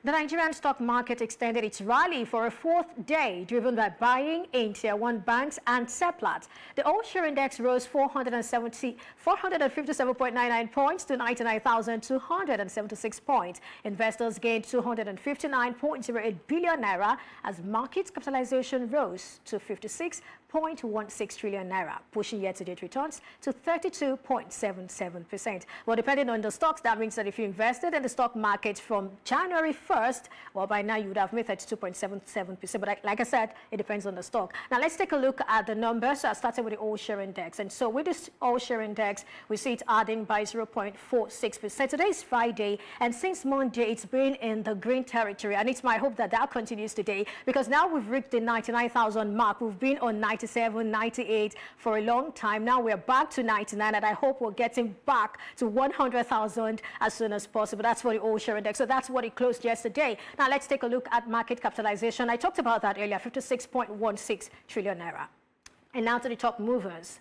The Nigerian stock market extended its rally for a fourth day, driven by buying in Tier 1 banks and Seplat. The all-share index rose 457.99 points to 99,276 points. Investors gained 259.08 billion naira as market capitalization rose to 56.16 trillion naira, pushing year-to-date returns to 32.77%. Well, depending on the stocks, that means that if you invested in the stock market from January 1st, well, by now you would have made 32.77%. But like I said, it depends on the stock. Now, let's take a look at the numbers. So I started with the all-share index. And so with this all-share index, we see it adding by 0.46%. Today is Friday, and since Monday, it's been in the green territory. And it's my hope that that continues today, because now we've reached the 99,000 mark. We've been on 97, 98 for a long time. Now we're back to 99, and I hope we're getting back to 100,000 as soon as possible. That's for the all-share index. So that's what it closed yesterday. Now let's take a look at market capitalization. I talked about that earlier, 56.16 trillion naira. And now to the top movers.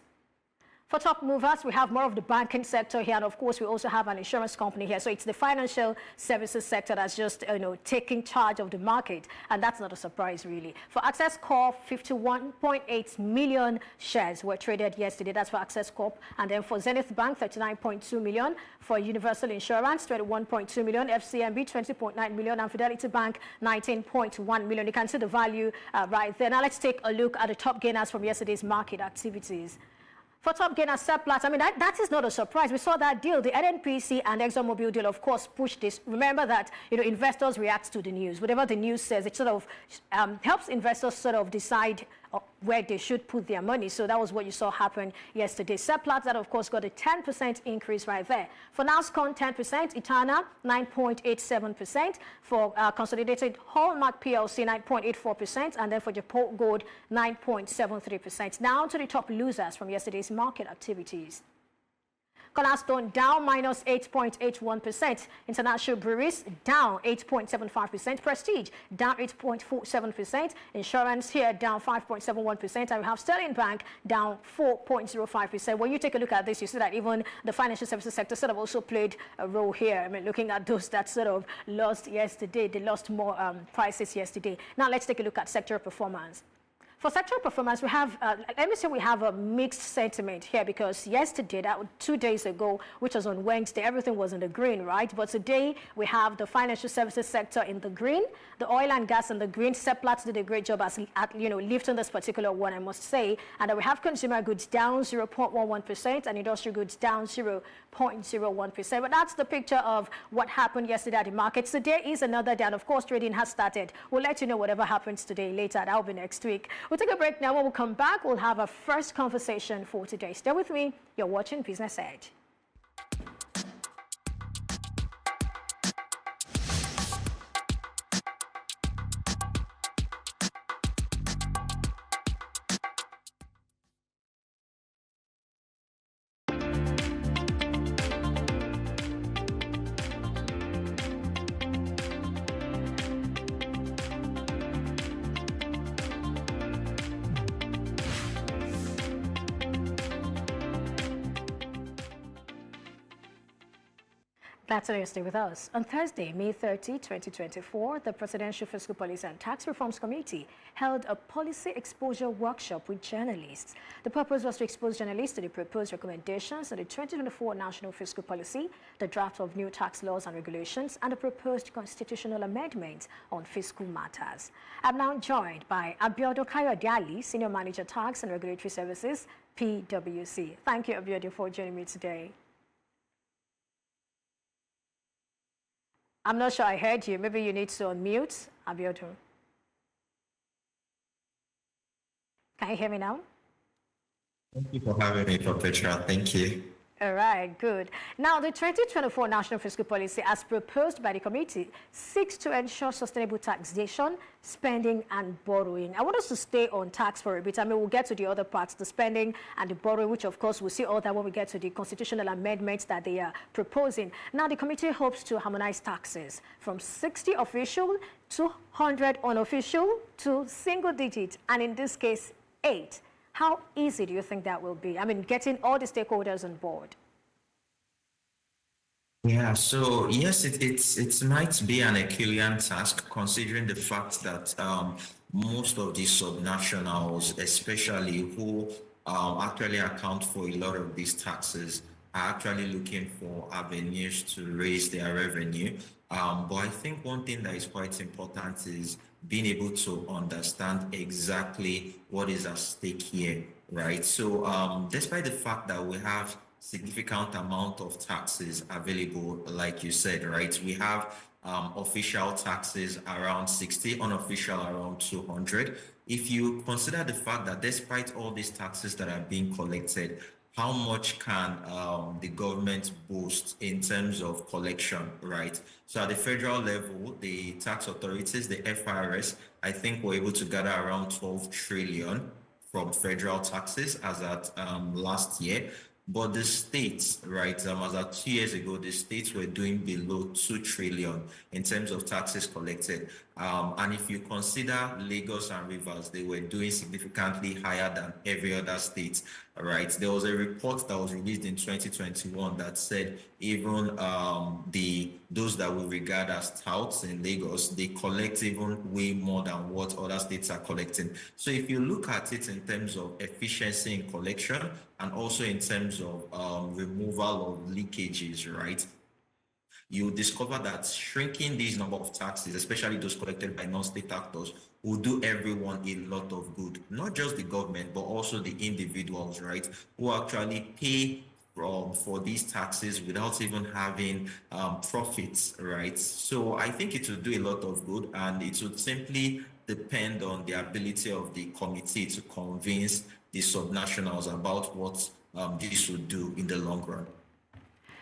For top movers, we have more of the banking sector here, and of course, we also have an insurance company here. So it's the financial services sector that's just, taking charge of the market, and that's not a surprise, really. For Access Corp, 51.8 million shares were traded yesterday. That's for Access Corp. And then for Zenith Bank, 39.2 million. For Universal Insurance, 21.2 million. FCMB, 20.9 million. And Fidelity Bank, 19.1 million. You can see the value right there. Now let's take a look at the top gainers from yesterday's market activities. For top gainer Seplat, that is not a surprise. We saw that deal. The NNPC and ExxonMobil deal, of course, pushed this. Remember that, investors react to the news. Whatever the news says, it sort of helps investors sort of decide where they should put their money. So that was what you saw happen yesterday. Seplat, that of course got a 10% increase right there. For NASCON, 10%. Etana, 9.87%. For Consolidated Hallmark PLC, 9.84%. And then for Japan Gold, 9.73%. Now to the top losers from yesterday's market activities. Cornerstone down minus 8.81%. International Breweries down 8.75%. Prestige down 8.47%. Insurance here down 5.71%. And we have Sterling Bank down 4.05%. When you take a look at this, you see that even the financial services sector sort of also played a role here. Looking at those that sort of lost yesterday, they lost more prices yesterday. Now let's take a look at sector performance. For sectoral performance, we have, let me say we have a mixed sentiment here, because yesterday, 2 days ago, which was on Wednesday, everything was in the green, right? But today, we have the financial services sector in the green, the oil and gas in the green. Seplat did a great job at lifting this particular one, I must say. And then we have consumer goods down 0.11% and industrial goods down 0.01%. But that's the picture of what happened yesterday at the markets. Today is another day, and of course, trading has started. We'll let you know whatever happens today later. That'll be next week. We'll take a break now. When we come back, we'll have our first conversation for today. Stay with me. You're watching Business Edge. Glad to stay with us. On Thursday, May 30, 2024, the Presidential Fiscal Policy and Tax Reforms Committee held a policy exposure workshop with journalists. The purpose was to expose journalists to the proposed recommendations of the 2024 National Fiscal Policy, the draft of new tax laws and regulations, and the proposed constitutional amendments on fiscal matters. I'm now joined by Abiodun Kayode-Alli, Senior Manager, Tax and Regulatory Services, PwC. Thank you, Abiodun, for joining me today. I'm not sure I heard you. Maybe you need to unmute, Abiodun. Can you hear me now? Thank you for having me, Professor. Thank you. All right, good. Now, the 2024 National Fiscal Policy, as proposed by the committee, seeks to ensure sustainable taxation, spending, and borrowing. I want us to stay on tax for a bit. We'll get to the other parts, the spending and the borrowing, which, of course, we'll see all that when we get to the constitutional amendments that they are proposing. Now, the committee hopes to harmonize taxes from 60 official, 200 unofficial, to single digit, and in this case, 8. How easy do you think that will be? Getting all the stakeholders on board. Yeah, so yes, it might be an Herculean task considering the fact that most of these subnationals, especially who actually account for a lot of these taxes, are actually looking for avenues to raise their revenue. But I think one thing that is quite important is being able to understand exactly what is at stake here, right? So despite the fact that we have significant amount of taxes available, like you said, right? We have official taxes around 60, unofficial around 200. If you consider the fact that despite all these taxes that are being collected, how much can the government boast in terms of collection, right? So at the federal level, the tax authorities, the FRS, I think were able to gather around 12 trillion from federal taxes as at last year. But the states, right, as of 2 years ago, the states were doing below 2 trillion in terms of taxes collected. And if you consider Lagos and Rivers, they were doing significantly higher than every other state, right? There was a report that was released in 2021 that said even those that we regard as touts in Lagos, they collect even way more than what other states are collecting. So if you look at it in terms of efficiency in collection and also in terms of removal of leakages, right? You discover that shrinking these number of taxes, especially those collected by non-state actors, will do everyone a lot of good. Not just the government, but also the individuals, right, who actually pay for these taxes without even having profits, right? So I think it will do a lot of good, and it would simply depend on the ability of the committee to convince the subnationals about what this would do in the long run.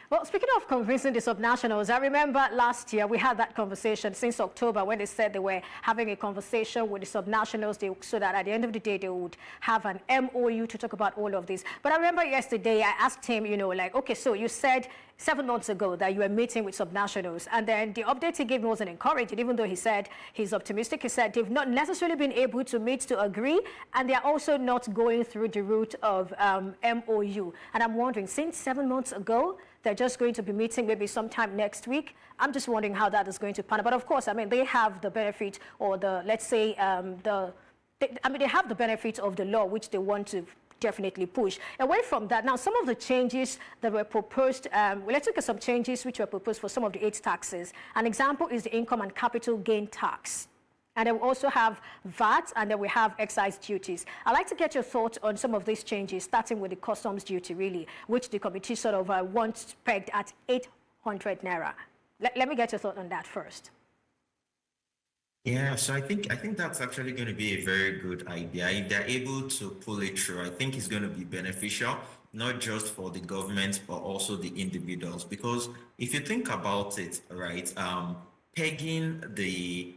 Well, speaking of convincing the subnationals, I remember last year we had that conversation since October when they said they were having a conversation with the subnationals so that at the end of the day they would have an MOU to talk about all of this. But I remember yesterday I asked him, like, okay, so you said 7 months ago that you were meeting with subnationals, and then the update he gave me wasn't encouraging, even though he said he's optimistic. He said they've not necessarily been able to meet to agree, and they're also not going through the route of MOU. And I'm wondering, since 7 months ago, they're just going to be meeting maybe sometime next week. I'm just wondering how that is going to pan out. But of course, I mean, they have the benefit, or let's say, they have the benefit of the law, which they want to definitely push. Away from that, now some of the changes that were proposed, let's look at some changes which were proposed for some of the 8 taxes. An example is the income and capital gain tax. And then we also have VAT, and then we have excise duties. I'd like to get your thoughts on some of these changes, starting with the customs duty, really, which the committee sort of wants pegged at 800 naira. Let me get your thought on that first. Yeah, so I think that's actually going to be a very good idea. If they're able to pull it through, I think it's going to be beneficial, not just for the government, but also the individuals. Because if you think about it, right, pegging the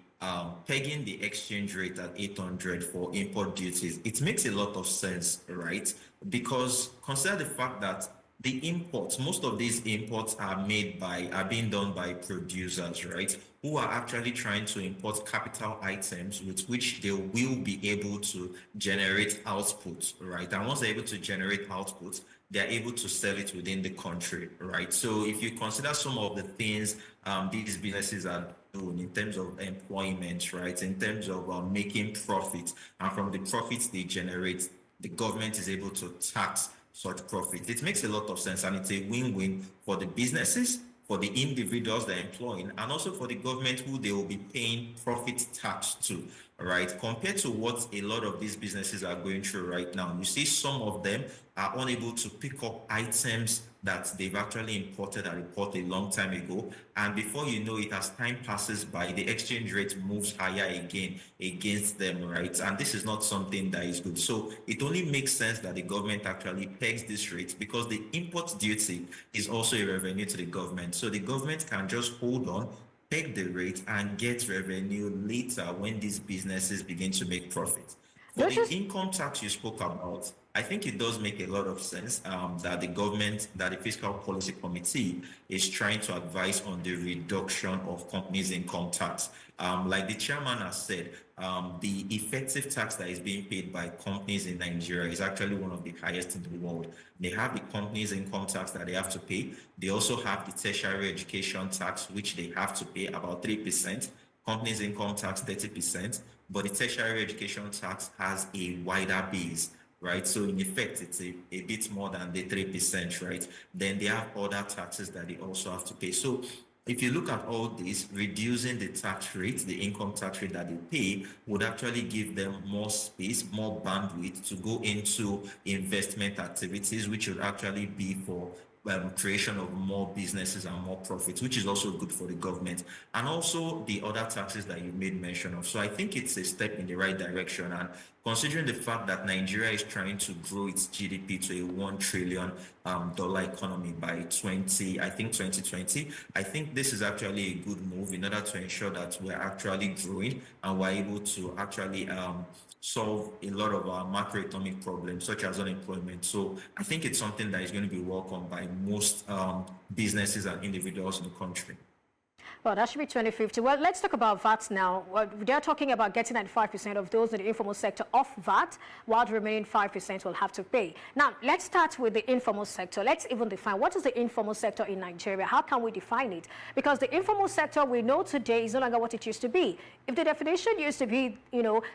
exchange rate at 800 for import duties, it makes a lot of sense, right? Because consider the fact that the imports, most of these imports are being done by producers, right? Who are actually trying to import capital items with which they will be able to generate output, right? And once they're able to generate output, they're able to sell it within the country, right? So if you consider some of the things these businesses are doing in terms of employment, right? In terms of making profits, and from the profits they generate, the government is able to tax such profit. It makes a lot of sense, and it's a win-win for the businesses, for the individuals they're employing, and also for the government who they will be paying profit tax to, right? Compared to what a lot of these businesses are going through right now. You see some of them are unable to pick up items that they've actually imported and reported a long time ago. And before you know it, as time passes by, the exchange rate moves higher again against them, right? And this is not something that is good. So it only makes sense that the government actually pegs this rate, because the import duty is also a revenue to the government. So the government can just hold on, peg the rate, and get revenue later when these businesses begin to make profit. For the income tax you spoke about, I think it does make a lot of sense that the Fiscal Policy Committee is trying to advise on the reduction of companies' income tax. Like the chairman has said, the effective tax that is being paid by companies in Nigeria is actually one of the highest in the world. They have the companies' income tax that they have to pay. They also have the tertiary education tax, which they have to pay about 3%. Companies' income tax 30%, but the tertiary education tax has a wider base, right? So in effect, it's a bit more than the 3%, right? Then they have other taxes that they also have to pay. So if you look at all this, reducing the tax rate, the income tax rate that they pay, would actually give them more space, more bandwidth to go into investment activities, which would actually be for creation of more businesses and more profits, which is also good for the government, and also the other taxes that you made mention of. So I think it's a step in the right direction. And considering the fact that Nigeria is trying to grow its GDP to a $1 trillion economy by 2020, I think this is actually a good move in order to ensure that we're actually growing and we're able to actually solve a lot of our macroeconomic problems, such as unemployment. So I think it's something that is going to be welcomed by most businesses and individuals in the country. Well, that should be 2050. Well, let's talk about VAT now. Well, they're talking about getting 95% of those in the informal sector off VAT, while the remaining 5% will have to pay. Now, let's start with the informal sector. Let's even define what is the informal sector in Nigeria. How can we define it? Because the informal sector we know today is no longer what it used to be. If the definition used to be,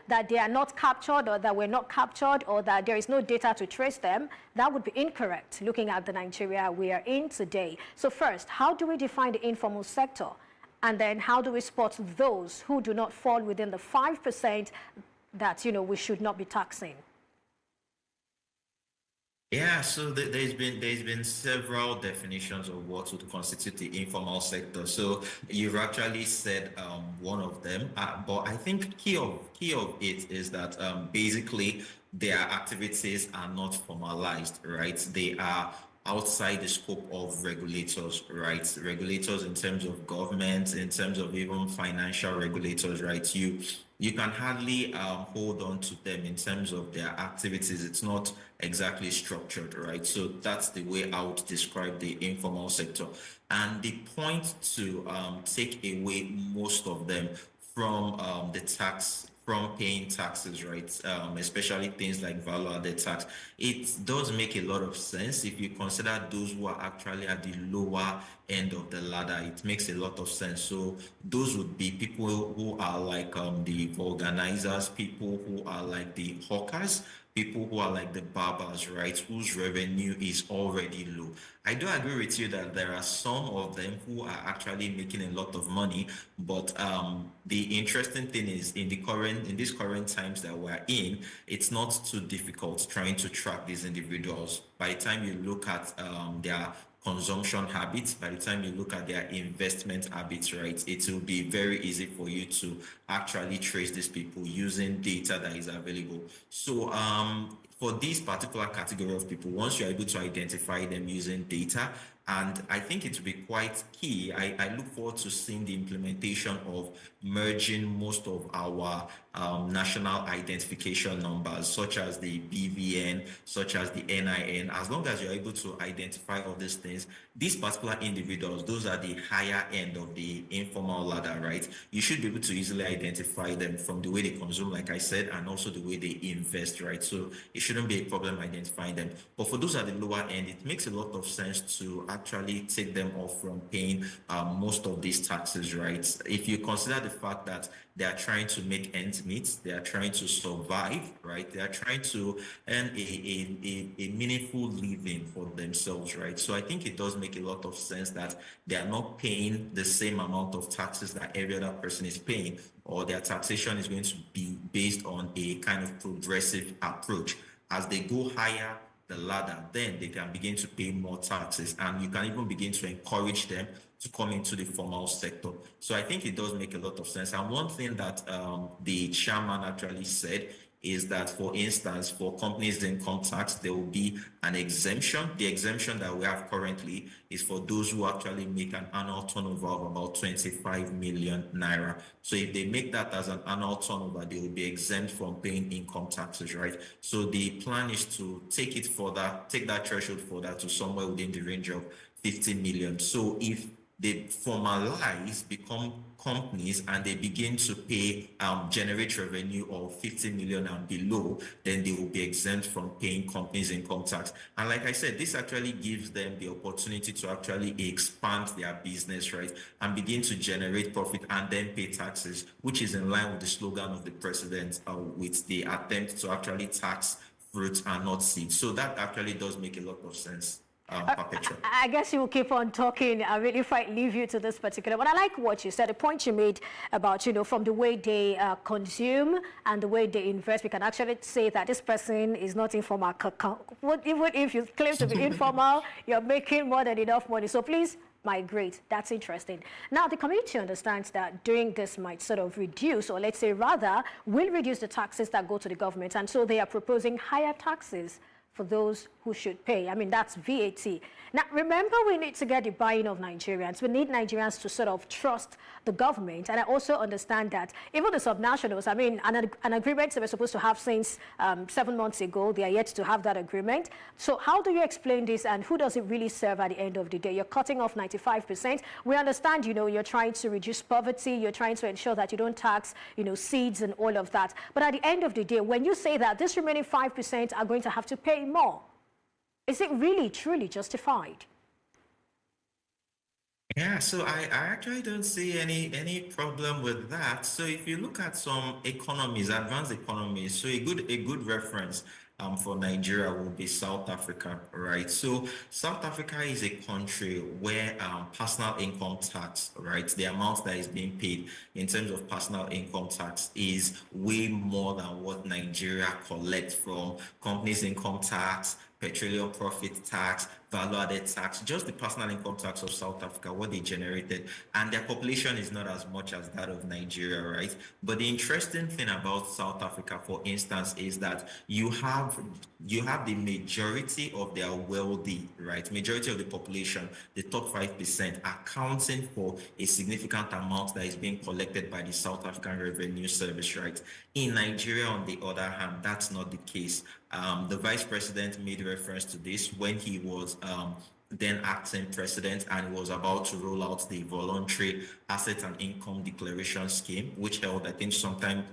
that they are not captured or that we're not captured or that there is no data to trace them, that would be incorrect looking at the Nigeria we are in today. So first, how do we define the informal sector? And then how do we spot those who do not fall within the 5% that, we should not be taxing? Yeah, so there's been several definitions of what would constitute the informal sector. So you've actually said one of them, but I think key of it is that basically their activities are not formalized, right? They are outside the scope of regulators, right? Regulators in terms of government, in terms of even financial regulators, right? You can hardly hold on to them in terms of their activities. It's not exactly structured, right? So that's the way I would describe the informal sector. And the point to take away most of them from from paying taxes, right? Especially things like value-added tax. It does make a lot of sense if you consider those who are actually at the lower end of the ladder. It makes a lot of sense. So those would be people who are like the organizers, people who are like the hawkers, people who are like the barbers, right, whose revenue is already low. I do agree with you that there are some of them who are actually making a lot of money, but the interesting thing is in these current times that we're in, it's not too difficult trying to track these individuals. By the time you look at their consumption habits, by the time you look at their investment habits, right, it will be very easy for you to actually trace these people using data that is available. So for this particular category of people, once you're able to identify them using data, and I think it will be quite key. I look forward to seeing the implementation of merging most of our national identification numbers, such as the BVN, such as the NIN. As long as you're able to identify all these things, these particular individuals, those are the higher end of the informal ladder, right? You should be able to easily identify them from the way they consume, like I said, and also the way they invest, right? So it shouldn't be a problem identifying them. But for those at the lower end, it makes a lot of sense to actually take them off from paying most of these taxes, right? If you consider the fact that they are trying to make ends meet, they are trying to survive, right? They are trying to earn a meaningful living for themselves, right? So I think it does make a lot of sense that they are not paying the same amount of taxes that every other person is paying, or their taxation is going to be based on a kind of progressive approach. As they go higher the ladder, then they can begin to pay more taxes, and you can even begin to encourage them to come into the formal sector. So I think it does make a lot of sense. And one thing that the chairman actually said is that, for instance, for companies' income tax, there will be an exemption. The exemption that we have currently is for those who actually make an annual turnover of about 25 million naira. So if they make that as an annual turnover, they will be exempt from paying income taxes, right? So the plan is to take it further, take that threshold further to somewhere within the range of 50 million. So if they formalize, become companies, and they begin to pay, generate revenue of 50 million and below, then they will be exempt from paying companies income tax. And like I said, this actually gives them the opportunity to actually expand their business, right, and begin to generate profit and then pay taxes, which is in line with the slogan of the president, with the attempt to actually tax fruits and not seeds. So that actually does make a lot of sense. I guess you will keep on talking. I really might leave you to this particular one. I like what you said, the point you made about, from the way they consume and the way they invest, we can actually say that this person is not informal. Even if you claim to be informal, you're making more than enough money. So please migrate. That's interesting. Now, the committee understands that doing this might sort of reduce, or let's say rather, will reduce the taxes that go to the government. And so they are proposing higher taxes for those who should pay. I mean, that's VAT. Now, remember, we need to get the buy-in of Nigerians. We need Nigerians to sort of trust the government. And I also understand that even the subnationals, I mean, an agreement they were supposed to have since 7 months ago, they are yet to have that agreement. So how do you explain this, and who does it really serve at the end of the day? You're cutting off 95%. We understand, you're trying to reduce poverty. You're trying to ensure that you don't tax, seeds and all of that. But at the end of the day, when you say that this remaining 5% are going to have to pay more, is it really, truly justified? Yeah, so I actually don't see any problem with that. So if you look at some economies, advanced economies, so a good reference for Nigeria will be South Africa, right? So South Africa is a country where personal income tax, right, the amount that is being paid in terms of personal income tax is way more than what Nigeria collects from companies' income tax, petroleum profit tax, value-added tax, just the personal income tax of South Africa, what they generated, and their population is not as much as that of Nigeria, right? But the interesting thing about South Africa, for instance, is that you have the majority of their wealthy, right? Majority of the population, the top 5%, accounting for a significant amount that is being collected by the South African Revenue Service, right? In Nigeria, on the other hand, that's not the case. The vice president made reference to this when he was then acting president, and was about to roll out the voluntary asset and income declaration scheme, which held, I think, sometime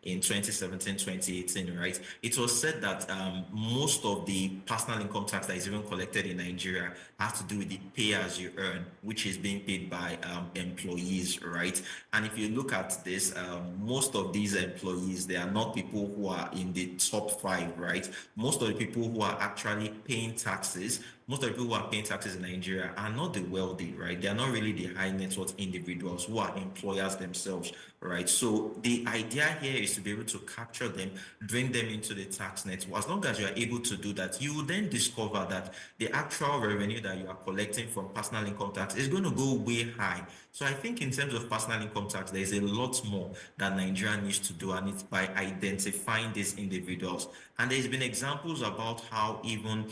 in 2017, 2018, right? It was said that most of the personal income tax that is even collected in Nigeria has to do with the pay as you earn, which is being paid by employees, right? And if you look at this, most of these employees, they are not people who are in the top 5, right? Most of the people who are actually paying taxes, most of the people who are paying taxes in Nigeria are not the wealthy, right? They are not really the high net worth individuals who are employers themselves, right? So the idea here is to be able to capture them, bring them into the tax net. As long as you are able to do that, you will then discover that the actual revenue that you are collecting from personal income tax is going to go way high. So I think in terms of personal income tax, there is a lot more that Nigeria needs to do, and it's by identifying these individuals. And there's been examples about how even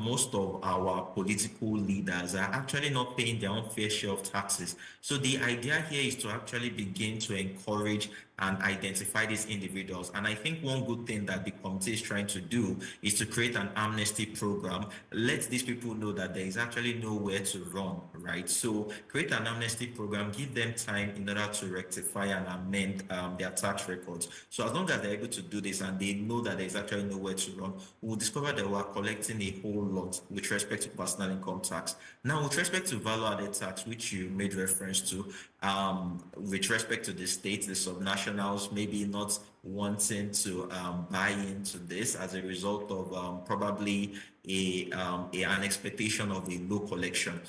most of our political leaders are actually not paying their own fair share of taxes. So the idea here is to actually begin to encourage and identify these individuals. And I think one good thing that the committee is trying to do is to create an amnesty program. Let these people know that there is actually nowhere to run, right? So create an amnesty program, give them time in order to rectify and amend their tax records. So as long as they're able to do this and they know that there is actually nowhere to run, we'll discover that we're collecting a whole lot with respect to personal income tax. Now, with respect to value-added tax, which you made reference to, with respect to the state, the subnationals maybe not wanting to buy into this as a result of probably an expectation of a low collection.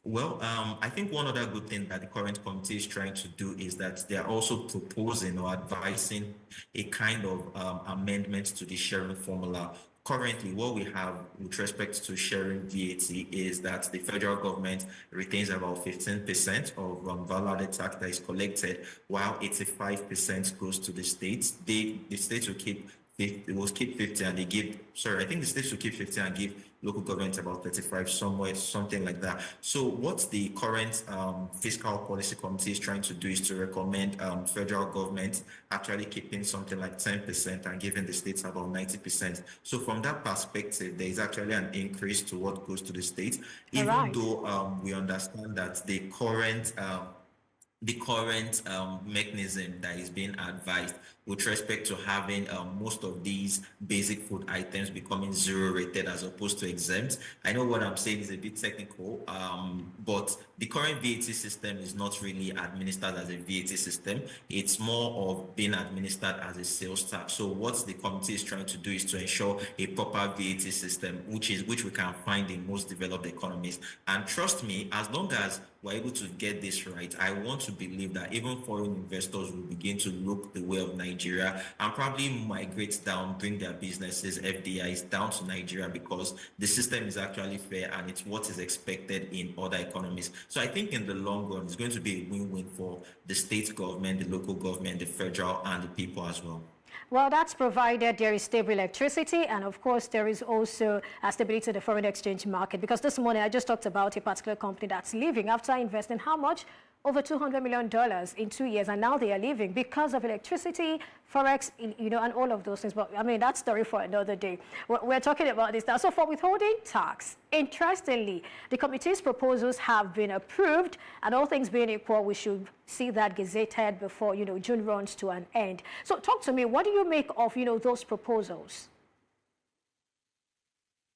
Well, I think one other good thing that the current committee is trying to do is that they are also proposing or advising a kind of amendment to the sharing formula currently what we have with respect to sharing VAT is that the federal government retains about 15% of value-added tax that is collected, while 85% goes to the states. The states will keep 50 and they give, sorry, I think the states will keep 50 and give local government about 35, somewhere, something like that. So what the current Fiscal Policy Committee is trying to do is to recommend federal government actually keeping something like 10% and giving the states about 90%. So from that perspective, there is actually an increase to what goes to the states, even though we understand that the current mechanism that is being advised with respect to having most of these basic food items becoming zero rated as opposed to exempt. I know what I'm saying is a bit technical, but the current VAT system is not really administered as a VAT system. It's more of being administered as a sales tax. So what the committee is trying to do is to ensure a proper VAT system, which we can find in most developed economies. And trust me, as long as we're able to get this right, I want to believe that even foreign investors will begin to look the way of Nigeria and probably migrate down, bring their businesses, FDIs down to Nigeria, because the system is actually fair and it's what is expected in other economies. So I think in the long run, it's going to be a win-win for the state government, the local government, the federal, and the people as well. Well, that's provided there is stable electricity, and of course there is also a stability in the foreign exchange market, because this morning I just talked about a particular company that's leaving after investing how much? Over $200 million in 2 years, and now they are leaving because of electricity, forex, and all of those things. But I mean, that's story for another day. We're talking about this now. So for withholding tax, interestingly, the committee's proposals have been approved, and all things being equal, we should see that gazetted before June runs to an end. So talk to me. What do you make of those proposals?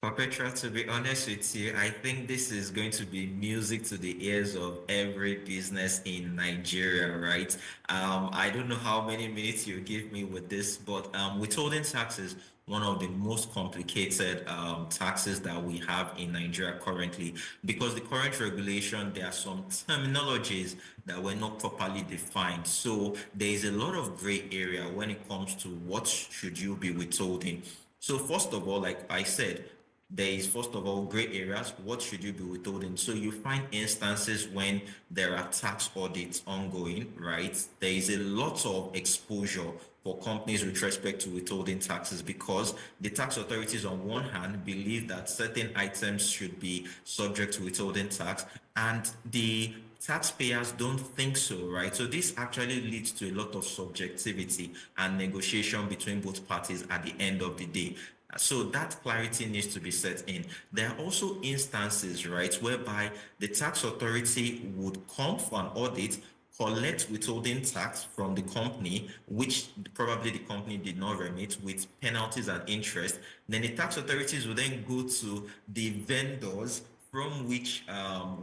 Perpetua, to be honest with you, I think this is going to be music to the ears of every business in Nigeria, right? I don't know how many minutes you give me with this, but withholding tax is one of the most complicated taxes that we have in Nigeria currently, because the current regulation, there are some terminologies that were not properly defined. So there is a lot of gray area when it comes to what should you be withholding. So first of all, like I said, there is, first of all, gray areas. What should you be withholding? So you find instances when there are tax audits ongoing, right? There is a lot of exposure for companies with respect to withholding taxes, because the tax authorities on one hand believe that certain items should be subject to withholding tax, and the taxpayers don't think so, right? So this actually leads to a lot of subjectivity and negotiation between both parties at the end of the day. So that clarity needs to be set in. There are also instances, right, whereby the tax authority would come for an audit, collect withholding tax from the company, which probably the company did not remit, with penalties and interest. Then the tax authorities will then go to the vendors from which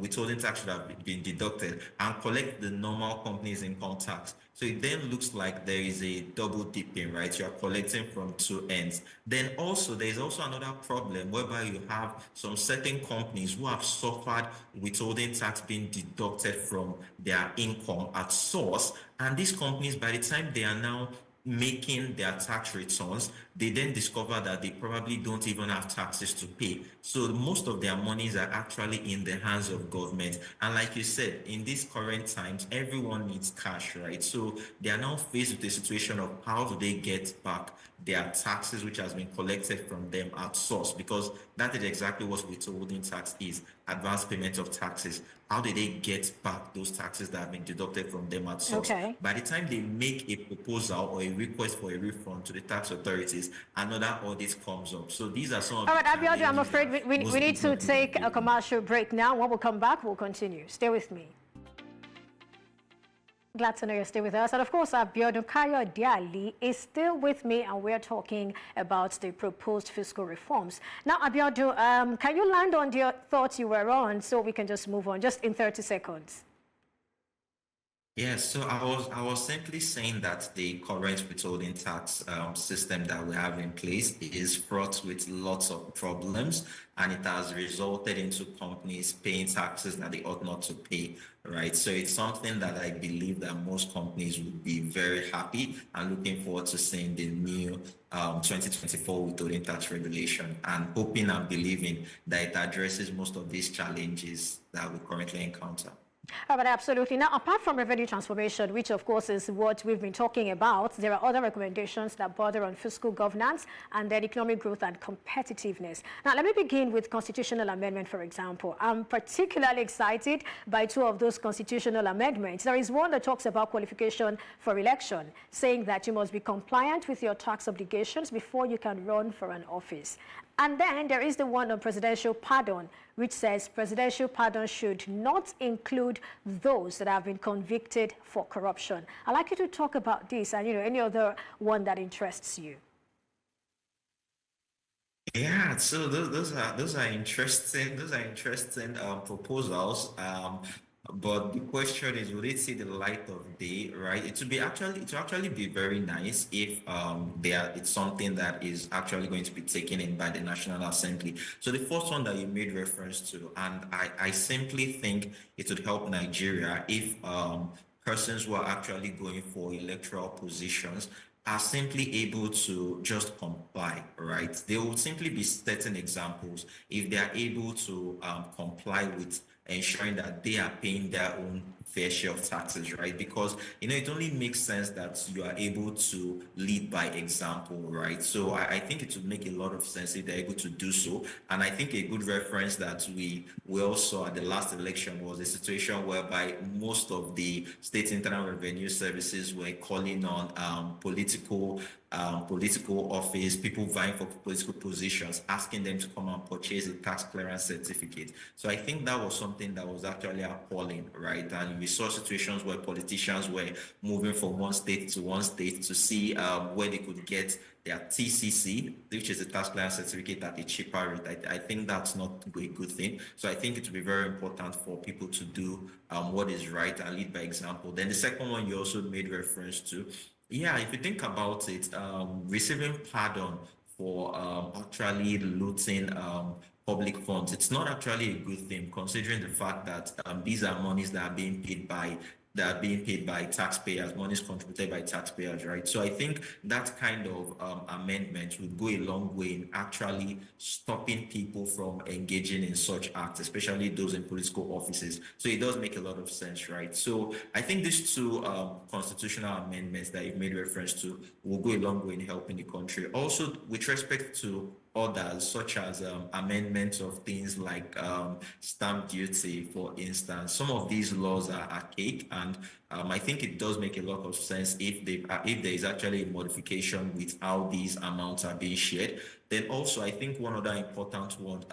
withholding tax should have been deducted and collect the normal company's income tax. So it then looks like there is a double dipping, right? You are collecting from two ends. Then also, there is also another problem whereby you have some certain companies who have suffered withholding tax being deducted from their income at source. And these companies, by the time they are now making their tax returns, they then discover that they probably don't even have taxes to pay. So most of their monies are actually in the hands of government. And like you said, in these current times, everyone needs cash, right? So they are now faced with the situation of how do they get back their taxes, which has been collected from them at source, because that is exactly what withholding tax is, advanced payment of taxes. How do they get back those taxes that have been deducted from them at source? Okay. By the time they make a proposal or a request for a refund to the tax authorities, another audit comes up. So these are some of All right, Abiodun, I'm afraid we need to take a commercial break now. When we come back, we'll continue. Stay with me. Glad to know you're still with us. And of course, Abiodun Kayode-Alli is still with me, and we're talking about the proposed fiscal reforms. Now, Abiodun, can you land on the thoughts you were on so we can just move on, just in 30 seconds? Yes, so I was simply saying that the current withholding tax system that we have in place is fraught with lots of problems, and it has resulted into companies paying taxes that they ought not to pay, right? So it's something that I believe that most companies would be very happy and looking forward to seeing the new 2024 withholding tax regulation, and hoping and believing that it addresses most of these challenges that we currently encounter. But absolutely. Now, apart from revenue transformation, which of course is what we've been talking about, there are other recommendations that border on fiscal governance and then economic growth and competitiveness. Now, let me begin with constitutional amendment, for example. I'm particularly excited by two of those constitutional amendments. There is one that talks about qualification for election, saying that you must be compliant with your tax obligations before you can run for an office. And then there is the one on presidential pardon, which says presidential pardon should not include those that have been convicted for corruption. I'd like you to talk about this and, any other one that interests you. Yeah, so those are interesting. Those are interesting proposals. But the question is, will it see the light of day, right? It will actually be very nice if it's something that is actually going to be taken in by the National Assembly. So the first one that you made reference to, and I simply think it would help Nigeria if persons who are actually going for electoral positions are simply able to just comply, right? There will simply be certain examples if they are able to comply with ensuring that they are paying their own fair share of taxes, right? Because it only makes sense that you are able to lead by example, right? So I think it would make a lot of sense if they're able to do so. And I think a good reference that we also saw at the last election was a situation whereby most of the state internal revenue services were calling on political office, people vying for political positions, asking them to come and purchase a tax clearance certificate. So I think that was something that was actually appalling, right? And we saw situations where politicians were moving from one state to see where they could get their TCC, which is a tax clearance certificate at a cheaper rate. I think that's not a good thing. So I think it will be very important for people to do what is right and lead by example. Then the second one you also made reference to, yeah, if you think about it, receiving pardon for actually looting public funds, it's not actually a good thing, considering the fact that these are monies that are being paid by taxpayers, monies contributed by taxpayers, right? So I think that kind of amendment would go a long way in actually stopping people from engaging in such acts, especially those in political offices. So it does make a lot of sense, right? So I think these two constitutional amendments that you've made reference to will go a long way in helping the country. Also, with respect to others, such as amendments of things like stamp duty, for instance. Some of these laws are archaic, and I think it does make a lot of sense if there is actually a modification with how these amounts are being shared. Then also, I think one other important one,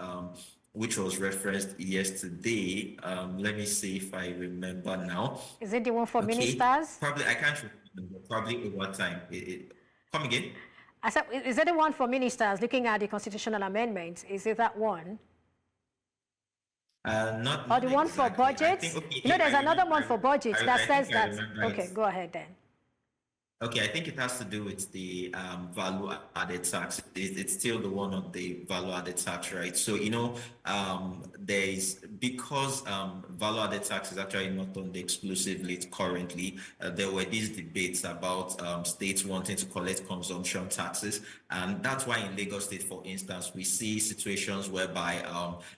which was referenced yesterday. Let me see if I remember now. Is it the one for Okay, ministers? probably I can't remember. Probably over time. Come again. I said, is it the one for ministers looking at the constitutional amendments? Is it that one? Not Or the one for exactly. I budgets? think okay. There's I another one remember. for budgets that I says think I that. remember Okay, it. go ahead then. Okay, I think it has to do with the value added tax. It's still the one on the value added tax, right? So, because value added tax is actually not on the exclusive list currently, there were these debates about states wanting to collect consumption taxes. And that's why in Lagos State, for instance, we see situations whereby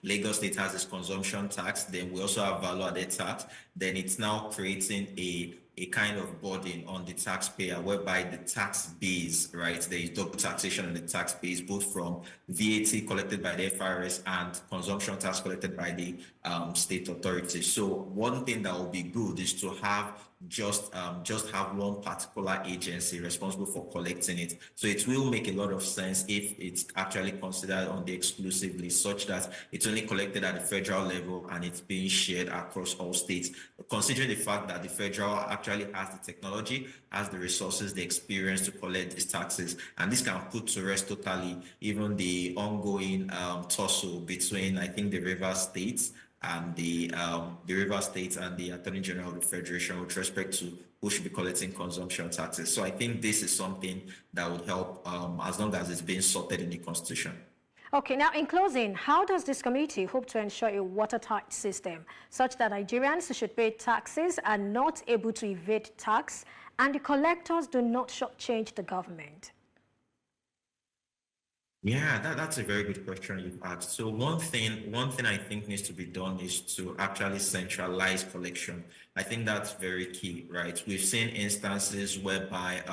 Lagos State has this consumption tax, then we also have value added tax. Then it's now creating a kind of burden on the taxpayer, whereby the tax base, right? There is double taxation on the tax base, both from VAT collected by the FRS and consumption tax collected by the state authorities. So one thing that will be good is to have just have one particular agency responsible for collecting it. So it will make a lot of sense if it's actually considered on the exclusive list, such that it's only collected at the federal level and it's being shared across all states, considering the fact that the federal actually has the technology, has the resources, the experience to collect these taxes. And this can put to rest totally even the ongoing tussle between, I think, the river states and the River State and the Attorney General of the Federation with respect to who should be collecting consumption taxes. So I think this is something that would help as long as it's being sorted in the Constitution. Okay, now in closing, how does this committee hope to ensure a watertight system such that Nigerians should pay taxes are not able to evade tax and the collectors do not shortchange the government? Yeah, that's a very good question you've asked. So one thing I think needs to be done is to actually centralize collection. I think that's very key, right? We've seen instances whereby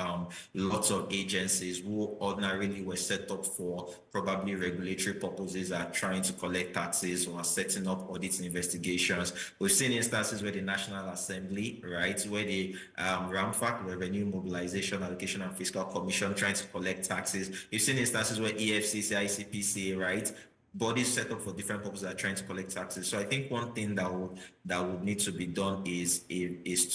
lots of agencies who ordinarily were set up for probably regulatory purposes are trying to collect taxes or are setting up audits and investigations. We've seen instances where the National Assembly, right, where the RAMFAC, Revenue Mobilization, Allocation and Fiscal Commission, trying to collect taxes. You've seen instances where EFCC, ICPC, right, bodies set up for different purposes are trying to collect taxes. So I think one thing that would need to be done is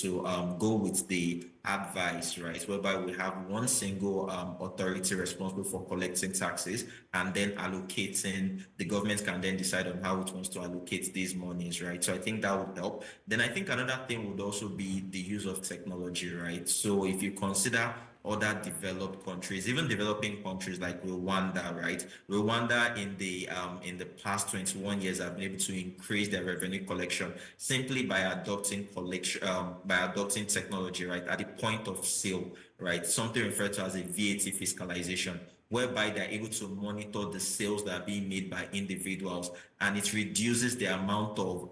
to go with the advice, right, whereby we have one single authority responsible for collecting taxes, and then allocating. The government can then decide on how it wants to allocate these monies, right? So I think that would help. Then I think another thing would also be the use of technology, right? So if you consider other developed countries, even developing countries like Rwanda, right? Rwanda in the past 21 years have been able to increase their revenue collection simply by adopting technology, right, at the point of sale, right? Something referred to as a VAT fiscalization, whereby they're able to monitor the sales that are being made by individuals, and it reduces the amount of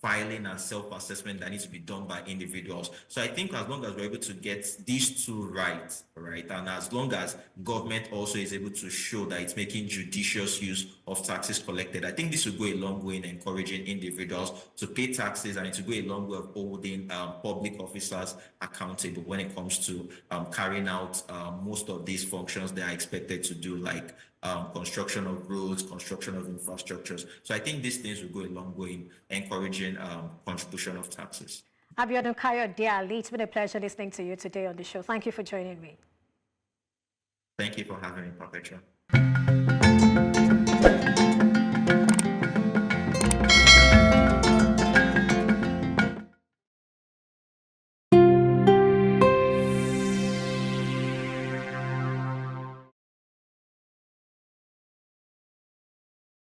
filing and self-assessment that needs to be done by individuals. So I think as long as we're able to get these two right, and as long as government also is able to show that it's making judicious use of taxes collected, I think this will go a long way in encouraging individuals to pay taxes, and it will go a long way of holding public officers accountable when it comes to carrying out most of these functions they are expected to do, like construction of roads, construction of infrastructures. So I think these things will go a long way in encouraging contribution of taxes. Abiodun Kayode-Alli, it's been a pleasure listening to you today on the show. Thank you for joining me. Thank you for having me, Perpetua.